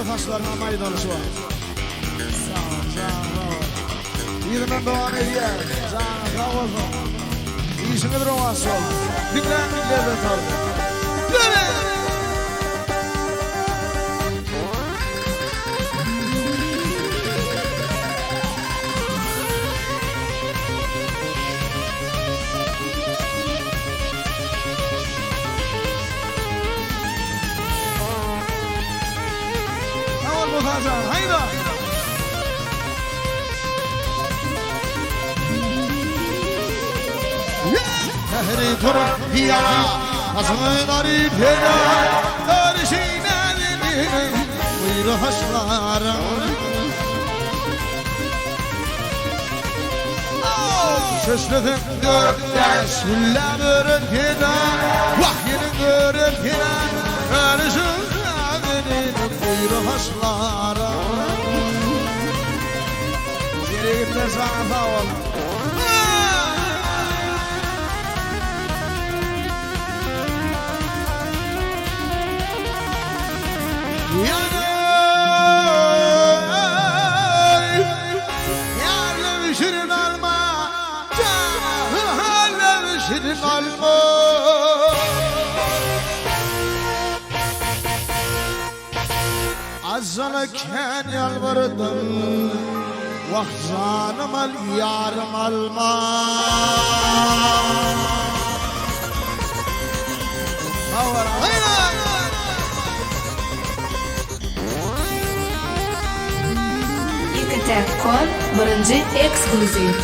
buyurun taşlarına maydanışı var. Sağ ol, sağ ol. Yığından devam ediyor. Sağ olsun. İşini durmaz ol. Dinlenliklerden tardı. Dönün! Hasan, hayda! Tehri turun diyara, asmınları pera, örşinenin buyru haşlara. Şaşladın gökte, şüllem örüntüde, vahyinin örüntüde, örşinenin buyru haşlara. Geri gitler sana sağ ol. Yarlı şirin alma, yarlı şirin alma. Azalken yalvardım, vah canım al yarım alma. Tekon birinci ekskluziv.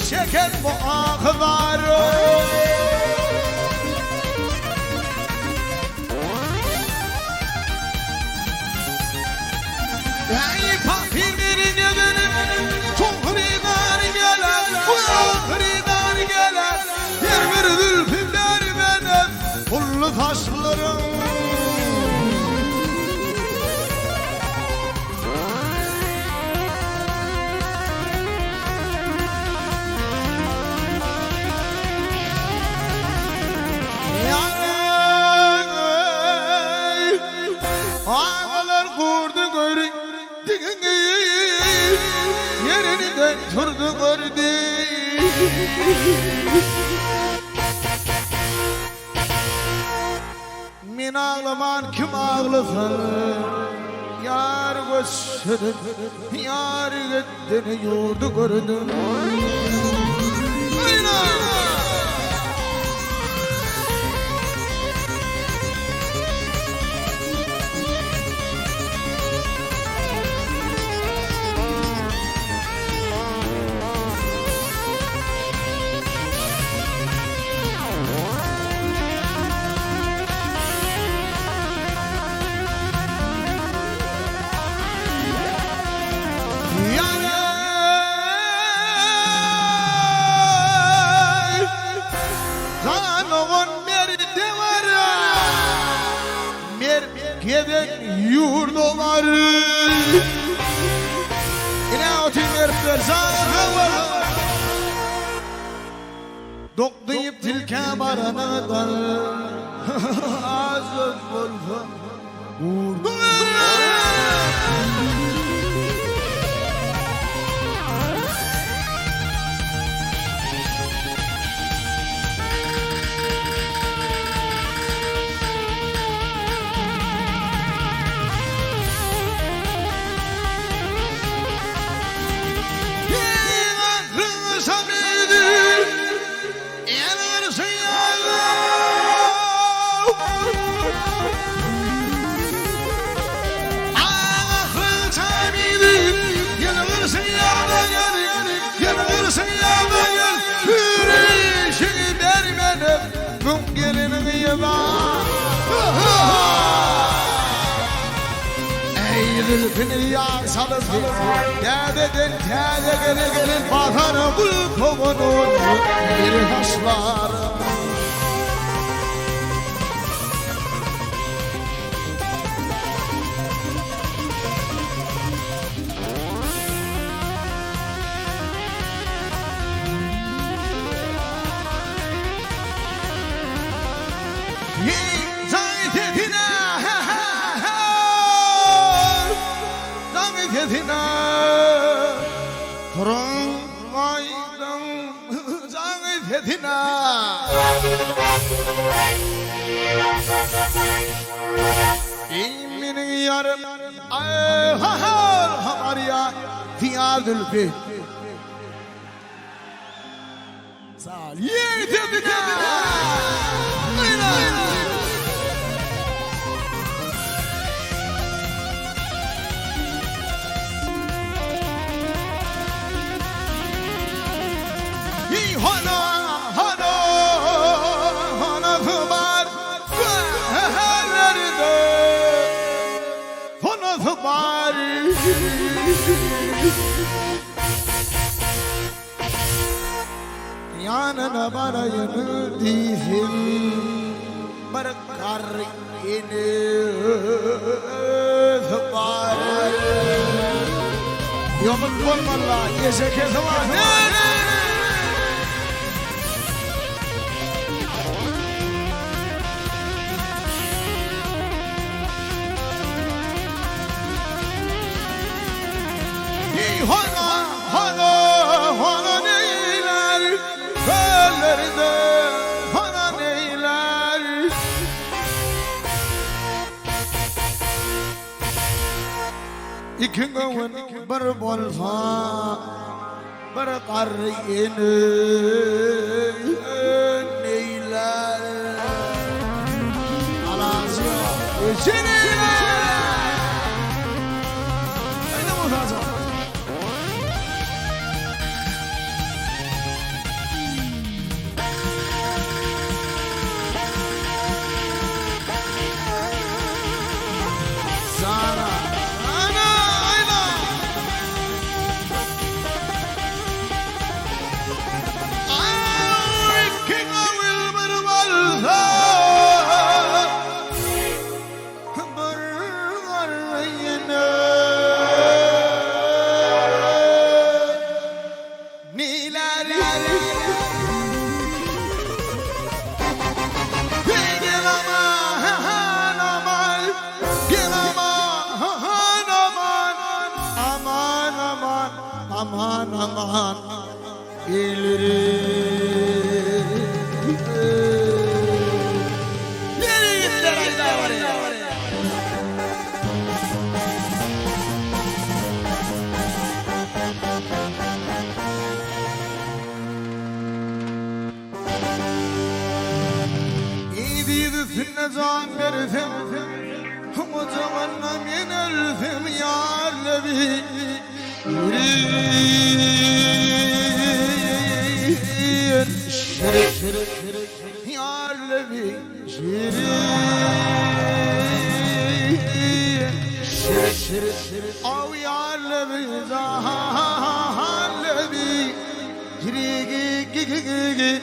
Şeker bu akıları. Ey papirin yedenim, çok hridan gelen, hridan gelen. Yer bir zülfümler benim, pullu taşlarım. Ağalar kurdu görün, yerinden turdu gördü. Min ağlaman kim ağlasın, yar göçsün, yar gittini yurdu gördü. Giden yurdu var. Yine o tümerler sana var. Doklayıp tilke barana da azın olsa vurdu. Zülfünü yağ salıp Derdeden tede gelin Bakanı bul komunun bir haşları. Zülfü Salih Tedina Hana Kubar Kuharlarda Hana Kubar Yanına barayını dizim Berkar ini Sebar Yomut bolmalla Yesek zaman Hana neyler Göllerde hana neyler İki gün bir bolsa Bir qarıyını neyler Alası içineyler Aynen o zaman Aman gelirim Nereye gittiler aylar var ya İyiydi sünne can versem O zamanla men ölsem yar lebi Şirin Yar lebi Şirin Av yar lebi Zahan lebi Şirin